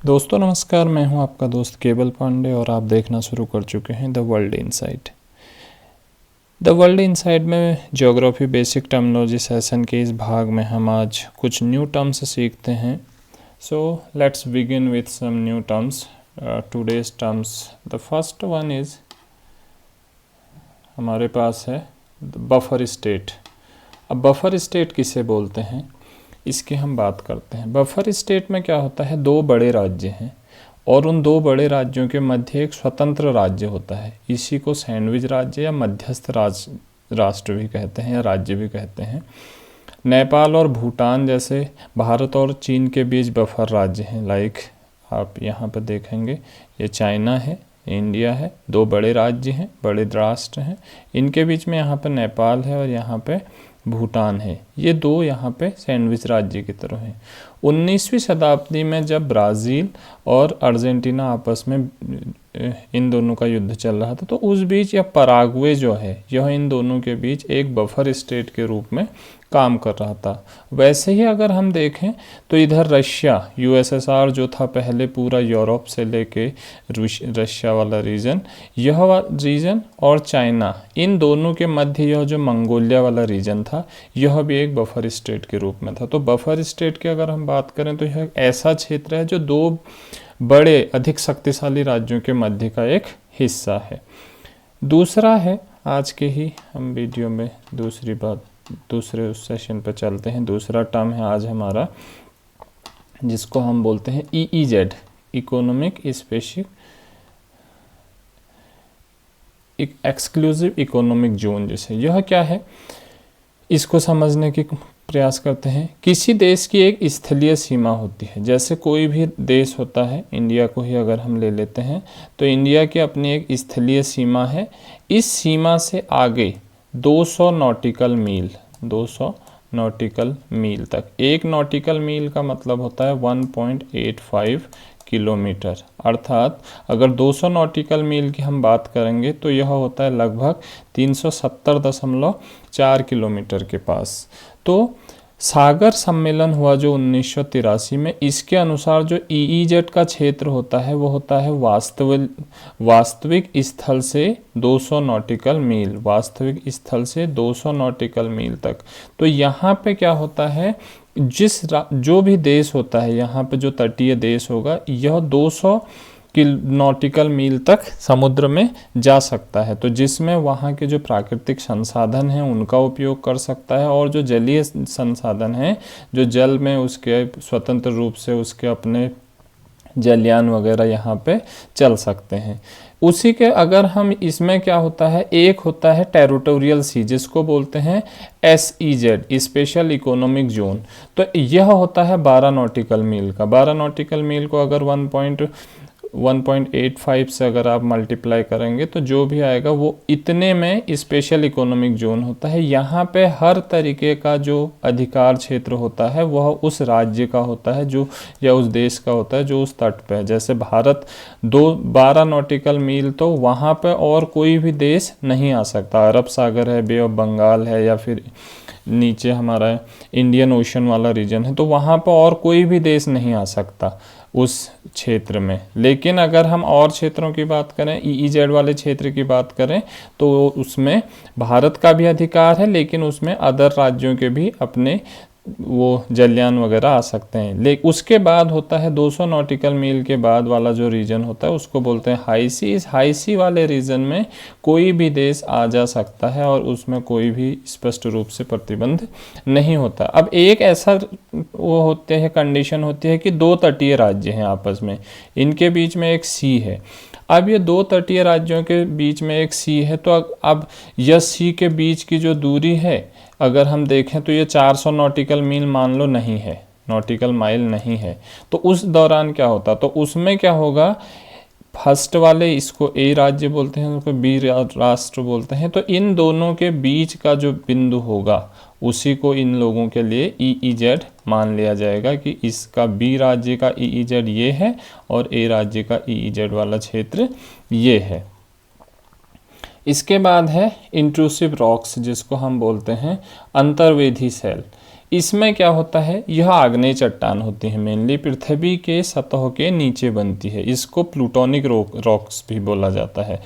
दोस्तों नमस्कार, मैं हूं आपका दोस्त केवल पांडे और आप देखना शुरू कर चुके हैं the world inside. The world inside में ज्योग्राफी बेसिक टर्मिनोलॉजी सेशन के इस भाग में हम आज कुछ न्यू टर्म्स सीखते हैं। So let's begin with some new terms. Today's terms, the first one is हमारे पास है बफर स्टेट। अब बफर स्टेट किसे बोलते हैं इसकी हम बात करते हैं। बफर स्टेट में क्या होता है, दो बड़े राज्य हैं और उन दो बड़े राज्यों के मध्य एक स्वतंत्र राज्य होता है। इसी को सैंडविच राज्य या मध्यस्थ राष्ट्र भी कहते हैं या राज्य भी कहते हैं। नेपाल और भूटान जैसे भारत और चीन के बीच बफर राज्य हैं। लाइक आप यहाँ पर देखेंगे, ये चाइना है, इंडिया है, दो बड़े राज्य हैं, बड़े राष्ट्र हैं। इनके बीच में यहाँ पर नेपाल है और यहाँ पे भूटान है। ये दो यहाँ पे सैंडविच राज्य की तरह हैं। 19वीं शताब्दी में जब ब्राज़ील और अर्जेंटीना आपस में इन दोनों का युद्ध चल रहा था, तो उस बीच यह पराग्वे जो है यह इन दोनों के बीच एक बफर स्टेट के रूप में काम कर रहा था। वैसे ही अगर हम देखें तो इधर रशिया, यूएसएसआर जो था पहले, पूरा यूरोप से लेके रशिया वाला रीजन, यह रीजन और चाइना, इन दोनों के मध्य यह जो मंगोलिया वाला रीजन था यह भी एक बफर स्टेट के रूप में था। तो बफर स्टेट की अगर हम बात करें तो यह ऐसा क्षेत्र है जो दो बड़े अधिक शक्तिशाली राज्यों के मध्य का एक हिस्सा है। दूसरा है, आज के ही हम वीडियो में दूसरे उस सेशन पर चलते हैं। दूसरा टर्म है आज हमारा, जिसको हम बोलते हैं EEZ, economic specific exclusive economic zone. जैसे यह क्या है, इसको समझने की प्रयास करते हैं। किसी देश की एक स्थलीय सीमा होती है। जैसे कोई भी देश होता है, इंडिया को ही अगर हम ले लेते हैं तो इंडिया की अपनी एक स्थलीय सीमा है। इस सीमा से आगे 200 नॉटिकल मील, 200 नॉटिकल मील तक, एक नॉटिकल मील का मतलब होता है 1.85 किलोमीटर। अर्थात अगर 200 नॉटिकल मील की हम बात करेंगे तो यह होता है लगभग 370.4 किलोमीटर के पास। तो सागर सम्मेलन हुआ जो 1983 में, इसके अनुसार जो EEZ का क्षेत्र होता है वो होता है वास्तविक स्थल से 200 नॉटिकल मील, वास्तविक स्थल से 200 नॉटिकल मील तक। तो यहाँ पे क्या होता है, जो भी देश होता है, यहाँ पे जो तटीय देश होगा यह 200 नॉटिकल मील तक समुद्र में जा सकता है। तो जिसमें वहाँ के जो प्राकृतिक संसाधन हैं उनका उपयोग कर सकता है और जो जलीय संसाधन हैं, जो जल में उसके स्वतंत्र रूप से उसके अपने जलयान वगैरह यहाँ पे चल सकते हैं। उसी के अगर हम इसमें क्या होता है, एक होता है टेरिटोरियल सी, जिसको बोलते हैं SEZ, स्पेशल इकोनॉमिक जोन। तो यह होता है 12 नॉटिकल मील का। 12 नॉटिकल मील को अगर 1.85 से अगर आप मल्टीप्लाई करेंगे तो जो भी आएगा वो इतने में स्पेशल इकोनॉमिक जोन होता है। यहाँ पे हर तरीके का जो अधिकार क्षेत्र होता है वह उस राज्य का होता है जो, या उस देश का होता है जो उस तट पे है। जैसे भारत 12 नॉटिकल मील, तो वहाँ पे और कोई भी देश नहीं आ सकता। अरब सागर है, बे ऑफ बंगाल है, या फिर नीचे हमारा इंडियन ओशन वाला रीजन है, तो वहाँ पर और कोई भी देश नहीं आ सकता उस क्षेत्र में। लेकिन अगर हम और क्षेत्रों की बात करें, EEZ वाले क्षेत्र की बात करें, तो उसमें भारत का भी अधिकार है, लेकिन उसमें अदर राज्यों के भी अपने वो जलयान वगैरह आ सकते हैं। लेकिन उसके बाद होता है 200 नॉटिकल मील के बाद वाला जो रीजन होता है उसको बोलते हैं हाई सी। इस हाई सी वाले रीजन में कोई भी देश आ जा सकता है और उसमें कोई भी स्पष्ट रूप से प्रतिबंध नहीं होता। अब एक ऐसा वो होते हैं, कंडीशन होती है कि दो तटीय राज्य हैं आपस में, इनके बीच में एक सी है। अब ये दो तटीय राज्यों के बीच में एक सी है, तो अब यह सी के बीच की जो दूरी है अगर हम देखें तो ये 400 नॉटिकल मील मान लो नहीं है, नॉटिकल माइल नहीं है। तो उस दौरान क्या होता, तो उसमें क्या होगा, फर्स्ट वाले इसको A राज्य बोलते हैं, उसको B राष्ट्र बोलते हैं। तो इन दोनों के बीच का जो बिंदु होगा उसी को इन लोगों के लिए EEZ मान लिया जाएगा कि इसका B राज्य का EEZ ये है और A राज्य का EEZ वाला क्षेत्र ये है। इसके बाद है इंट्रूसिव रॉक्स, जिसको हम बोलते हैं अंतर्वेधी शैल। इसमें क्या होता है, यह आग्नेय चट्टान होती है, मेनली पृथ्वी के सतह के नीचे बनती है। इसको प्लूटोनिक रॉक्स भी बोला जाता है,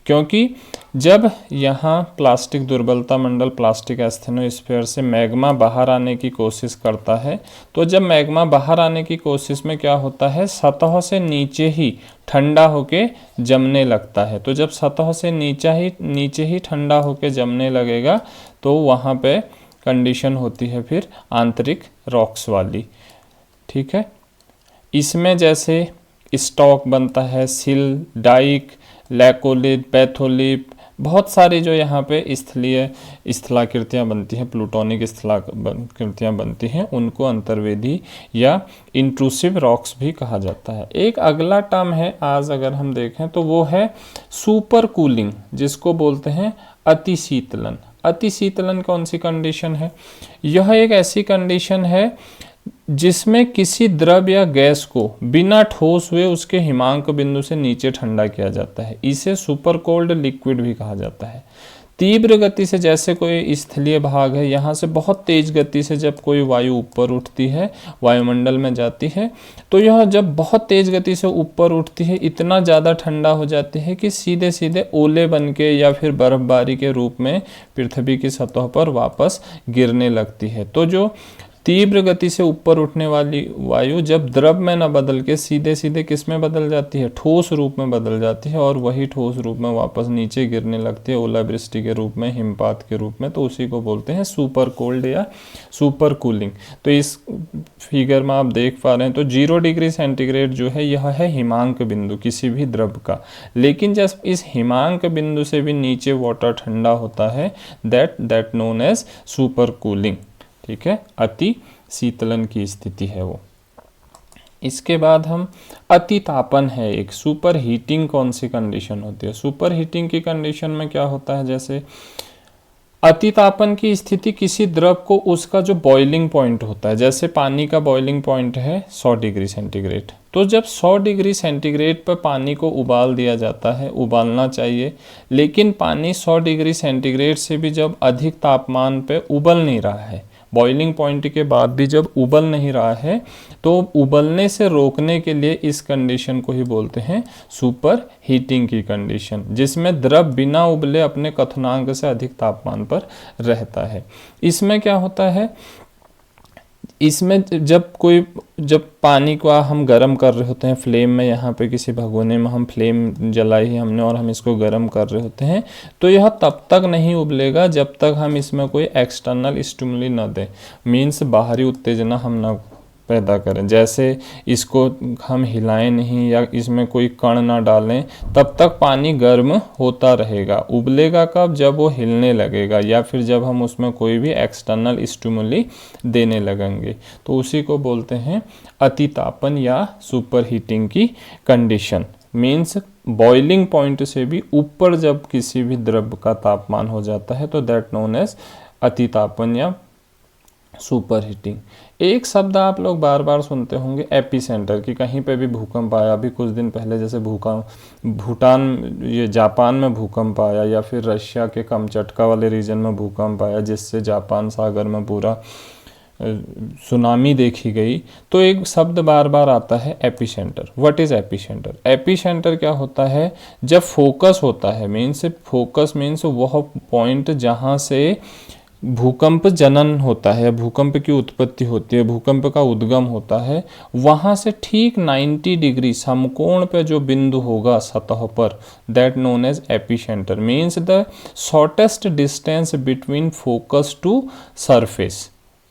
क्योंकि जब यहाँ प्लास्टिक दुर्बलता मंडल, प्लास्टिक एस्थेनोस्फीयर से मैग्मा बाहर आने की कोशिश करता है, तो जब मैग्मा बाहर आने की कोशिश में क्या होता है, सतह से नीचे ही ठंडा होके जमने लगता है। तो जब सतह से नीचे ही ठंडा होके जमने लगेगा तो वहाँ पे कंडीशन होती है फिर आंतरिक रॉक्स वाली। ठीक है, इसमें जैसे स्टॉक बनता है, सिल, डाइक, लैकोलिथ, पैथोलिथ, बहुत सारी जो यहाँ पे स्थलाकृतियाँ बनती हैं, प्लूटोनिक स्थलाकृतियाँ बनती हैं, उनको अंतर्वेदी या इंट्रूसिव रॉक्स भी कहा जाता है। एक अगला टर्म है आज अगर हम देखें तो वो है सुपर कूलिंग, जिसको बोलते हैं अति शीतलन। अति शीतलन कौन सी कंडीशन है? यह एक ऐसी कंडीशन है जिसमें किसी द्रव या गैस को बिना ठोस हुए उसके हिमांक बिंदु से नीचे ठंडा किया जाता है। इसे सुपर कोल्ड लिक्विड भी कहा जाता है। तीव्र गति से, जैसे कोई स्थलीय भाग है, यहाँ से बहुत तेज गति से जब कोई वायु ऊपर उठती है, वायुमंडल में जाती है, तो यह जब बहुत तेज गति से ऊपर उठती है, इतना ज़्यादा ठंडा हो जाती है कि सीधे सीधे ओले बन के या फिर बर्फबारी के रूप में पृथ्वी की सतह पर वापस गिरने लगती है। तो जो तीव्र गति से ऊपर उठने वाली वायु जब द्रव में न बदल के सीधे सीधे किस में बदल जाती है, ठोस रूप में बदल जाती है, और वही ठोस रूप में वापस नीचे गिरने लगती है ओलावृष्टि के रूप में, हिमपात के रूप में, तो उसी को बोलते हैं सुपर कोल्ड या सुपर कूलिंग। तो इस फिगर में आप देख पा रहे हैं तो 0 डिग्री सेंटीग्रेड जो है यह है हिमांक बिंदु किसी भी द्रव का। लेकिन जब इस हिमांक बिंदु से भी नीचे वाटर ठंडा होता है, that known as super cooling. ठीक है, अति शीतलन की स्थिति है वो। इसके बाद हम अति तापन है एक, सुपर हीटिंग कौन सी कंडीशन होती है? सुपर हीटिंग की कंडीशन में क्या होता है, जैसे अति तापन की स्थिति किसी द्रव को उसका जो बॉइलिंग पॉइंट होता है, जैसे पानी का बॉइलिंग पॉइंट है 100 डिग्री सेंटीग्रेड, तो जब 100 डिग्री सेंटीग्रेड पर पानी को उबाल दिया जाता है, उबालना चाहिए, लेकिन पानी 100 डिग्री सेंटीग्रेड से भी जब अधिक तापमान पे उबल नहीं रहा है, बॉइलिंग पॉइंट के बाद भी जब उबल नहीं रहा है, तो उबलने से रोकने के लिए इस कंडीशन को ही बोलते हैं सुपर हीटिंग की कंडीशन, जिसमें द्रव बिना उबले अपने क्वथनांक से अधिक तापमान पर रहता है। इसमें क्या होता है, इसमें जब पानी को हम गर्म कर रहे होते हैं फ्लेम में, यहाँ पे किसी भगोने में हम फ्लेम जलाई है हमने और हम इसको गर्म कर रहे होते हैं, तो यह तब तक नहीं उबलेगा जब तक हम इसमें कोई एक्सटर्नल स्टिमुली न दें, मीन्स बाहरी उत्तेजना हम न पैदा करें। जैसे इसको हम हिलाएं नहीं या इसमें कोई कण ना डालें, तब तक पानी गर्म होता रहेगा। उबलेगा कब? जब वो हिलने लगेगा या फिर जब हम उसमें कोई भी एक्सटर्नल स्टिमुली देने लगेंगे, तो उसी को बोलते हैं अतितापन या सुपर हीटिंग की कंडीशन। मीन्स बॉइलिंग पॉइंट से भी ऊपर जब किसी भी द्रव का तापमान हो जाता है तो दैट नोन एज अतितापन या सुपर हीटिंग। एक शब्द आप लोग बार बार सुनते होंगे एपिसेंटर की, कहीं पे भी भूकंप आया, अभी कुछ दिन पहले जैसे भूटान ये जापान में भूकंप आया, या फिर रशिया के कमचटका वाले रीजन में भूकंप आया जिससे जापान सागर में पूरा सुनामी देखी गई, तो एक शब्द बार बार आता है epicentre. What is epicentre? Epicentre क्या होता है, जब फोकस होता है, मीन्स फोकस मीन्स वह पॉइंट जहाँ से भूकंप जनन होता है, भूकंप की उत्पत्ति होती है, भूकंप का उद्गम होता है, वहाँ से ठीक 90 डिग्री समकोण पे जो बिंदु होगा सतह पर, that known as epicentre. Means the shortest distance between focus to surface.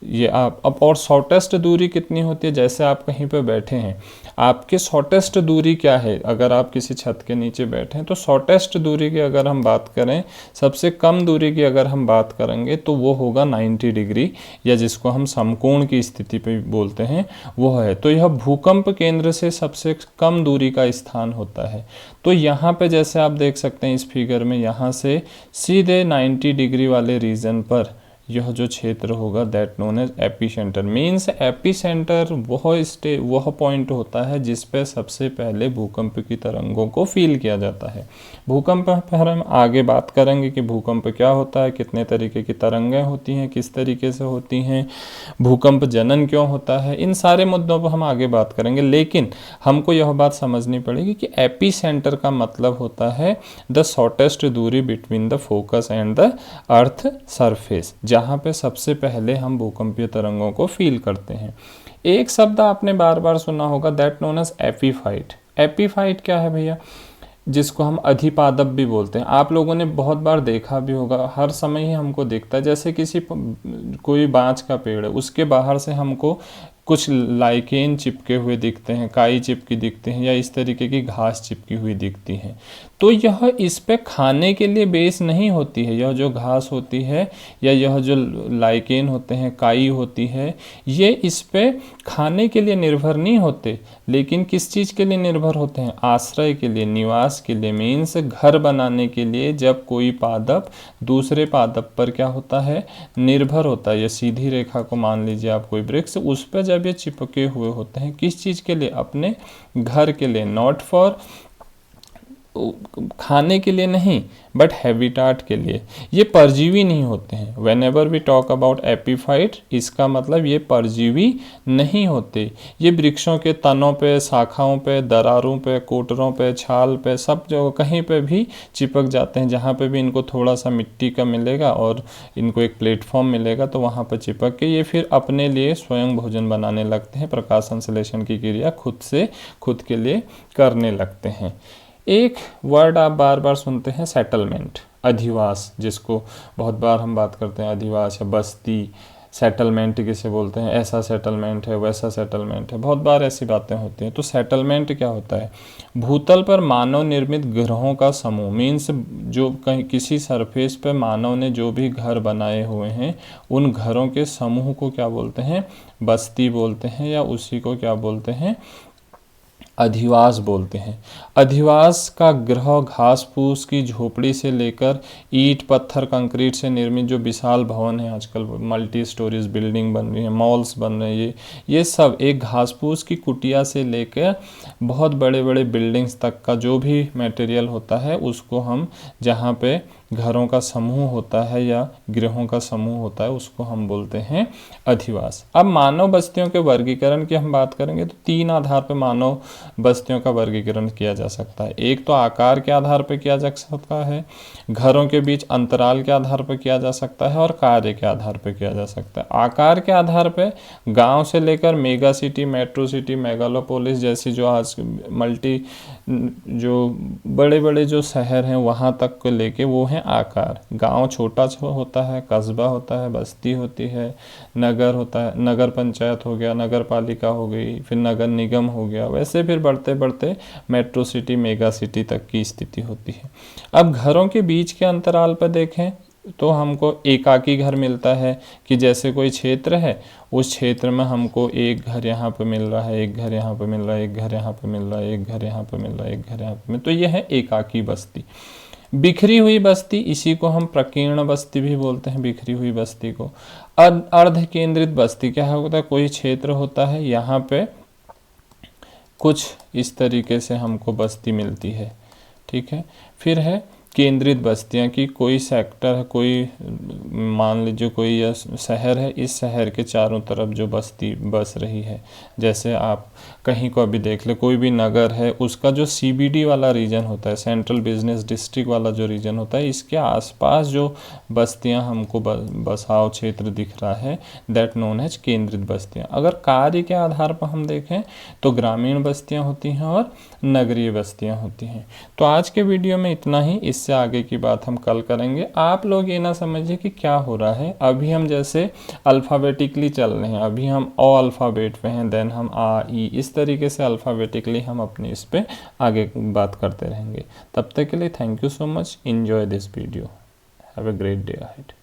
ये आप अब, और शॉर्टेस्ट दूरी कितनी होती है, जैसे आप कहीं पे बैठे हैं, आपके शॉर्टेस्ट दूरी क्या है, अगर आप किसी छत के नीचे बैठे हैं तो शॉर्टेस्ट दूरी की अगर हम बात करें, सबसे कम दूरी की अगर हम बात करेंगे तो वो होगा 90 डिग्री, या जिसको हम समकोण की स्थिति पे बोलते हैं वो है। तो यह भूकंप केंद्र से सबसे कम दूरी का स्थान होता है। तो यहाँ पे जैसे आप देख सकते हैं इस फिगर में, यहाँ से सीधे 90 डिग्री वाले रीजन पर यह जो क्षेत्र होगा that known as epicentre. Means epicentre वह पॉइंट होता है जिस पे सबसे पहले भूकंप की तरंगों को फील किया जाता है। भूकंप पर हम आगे बात करेंगे कि भूकंप क्या होता है, कितने तरीके की तरंगें होती हैं, किस तरीके से होती हैं, भूकंप जनन क्यों होता है, इन सारे मुद्दों पर हम आगे बात करेंगे। लेकिन हमको यह बात समझनी पड़ेगी कि एपीसेंटर का मतलब होता है द शॉर्टेस्ट दूरी between the focus and the earth surface, जहाँ पे सबसे पहले हम भूकंपीय तरंगों को फील करते हैं। एक शब्द आपने बार बार सुना होगा that known as epiphyte. Epiphyte क्या है भैया, जिसको हम अधिपादप भी बोलते हैं। आप लोगों ने बहुत बार देखा भी होगा, हर समय ही हमको दिखता है, जैसे कोई बांज का पेड़ है, उसके बाहर से हमको कुछ लाइकेन चिपके हुए दिखते हैं, काई चिपकी दिखते हैं, या इस तरीके की घास चिपकी हुई दिखती है। तो यह इस पे खाने के लिए बेस नहीं होती है। यह जो घास होती है या यह जो लाइकेन होते हैं, काई होती है, ये इस पे खाने के लिए निर्भर नहीं होते, लेकिन किस चीज़ के लिए निर्भर होते हैं, आश्रय के लिए, निवास के लिए। मीन्स घर बनाने के लिए जब कोई पादप दूसरे पादप पर क्या होता है, निर्भर होता है। या सीधी रेखा को मान लीजिए आप कोई वृक्ष, उस पर जब ये चिपके हुए होते हैं, किस चीज़ के लिए, अपने घर के लिए, नॉट फॉर खाने के लिए नहीं, बट हैबिटाट के लिए। ये परजीवी नहीं होते हैं। Whenever we talk about epiphyte, इसका मतलब ये परजीवी नहीं होते। ये वृक्षों के तनों पे, शाखाओं पे, दरारों पे, कोटरों पे, छाल पे, सब जगह कहीं पे भी चिपक जाते हैं। जहाँ पे भी इनको थोड़ा सा मिट्टी का मिलेगा और इनको एक प्लेटफॉर्म मिलेगा, तो वहाँ पर चिपक के ये फिर अपने लिए स्वयं भोजन बनाने लगते हैं। प्रकाश संश्लेषण की क्रिया खुद के लिए करने लगते हैं। एक वर्ड आप बार बार सुनते हैं, सेटलमेंट, अधिवास, जिसको बहुत बार हम बात करते हैं, अधिवास या बस्ती। सेटलमेंट किसे बोलते हैं, ऐसा सेटलमेंट है, वैसा सेटलमेंट है, बहुत बार ऐसी बातें होती हैं। तो सेटलमेंट क्या होता है, भूतल पर मानव निर्मित ग्रहों का समूह। मीन्स जो कहीं किसी सरफेस पर मानव ने जो भी घर बनाए हुए हैं, उन घरों के समूह को क्या बोलते हैं, बस्ती बोलते हैं, या उसी को क्या बोलते हैं, अधिवास बोलते हैं। अधिवास का ग्रह घास फूस की झोपड़ी से लेकर ईंट पत्थर कंक्रीट से निर्मित जो विशाल भवन है, आजकल मल्टी स्टोरीज बिल्डिंग बन रही है, मॉल्स बन रहे हैं, ये सब एक घास फूस की कुटिया से लेकर बहुत बड़े बड़े बिल्डिंग्स तक का जो भी मटेरियल होता है, उसको हम, जहाँ पे घरों का समूह होता है या गृहों का समूह होता है, उसको हम बोलते हैं अधिवास। अब मानव बस्तियों के वर्गीकरण की हम बात करेंगे तो 3 आधार पर मानव बस्तियों का वर्गीकरण किया जा सकता है। एक तो आकार के आधार पर किया जा सकता है, घरों के बीच अंतराल के आधार पर किया जा सकता है, और कार्य के आधार पर किया जा सकता है। आकार के आधार पर गांव से लेकर mega city, metro city, megalopolis जैसी जो आज जो बड़े बड़े जो शहर हैं वहाँ तक को लेके वो हैं आकार। गांव छोटा होता है, कस्बा होता है, बस्ती होती है, नगर होता है, नगर पंचायत हो गया, नगर पालिका हो गई, फिर नगर निगम हो गया, वैसे फिर बढ़ते बढ़ते मेट्रो सिटी, मेगा सिटी तक की स्थिति होती है। अब घरों के बीच के अंतराल पर देखें तो हमको एकाकी घर मिलता है, कि जैसे कोई क्षेत्र है, उस क्षेत्र में हमको एक घर यहाँ पे मिल रहा है, एक घर यहाँ पे मिल रहा है, एक घर यहाँ पे मिल रहा है, एक घर यहाँ पे मिल रहा है, एक घर यहाँ पे, तो ये है एकाकी बस्ती। बिखरी हुई बस्ती, इसी को हम प्रकीर्ण बस्ती भी बोलते हैं, बिखरी हुई बस्ती को। अर्ध केंद्रित बस्ती क्या होता है, कोई क्षेत्र होता है, यहाँ पे कुछ इस तरीके से हमको बस्ती मिलती है, ठीक है। फिर है केंद्रित बस्तियां, की कोई सेक्टर है, कोई मान लीजिए कोई शहर है, इस शहर के चारों तरफ जो बस्ती बस रही है, जैसे आप कहीं को अभी देख ले, कोई भी नगर है, उसका जो CBD वाला रीजन होता है, सेंट्रल बिजनेस डिस्ट्रिक्ट वाला जो रीजन होता है, इसके आसपास जो बस्तियां हमको बसाव क्षेत्र दिख रहा है, दैट नोन एज केंद्रित बस्तियां। अगर कार्य के आधार पर हम देखें तो ग्रामीण बस्तियां होती हैं और नगरीय बस्तियां होती हैं। तो आज के वीडियो में इतना ही, इससे आगे की बात हम कल करेंगे। आप लोग ये ना समझिए कि क्या हो रहा है, अभी हम जैसे अल्फ़ाबेटिकली चल रहे हैं, अभी हम अ अल्फ़ाबेट पे हैं, देन हम आ ई, इस तरीके से अल्फ़ाबेटिकली हम अपने इस पे आगे बात करते रहेंगे। तब तक के लिए thank you so much, enjoy this video, have a great day ahead.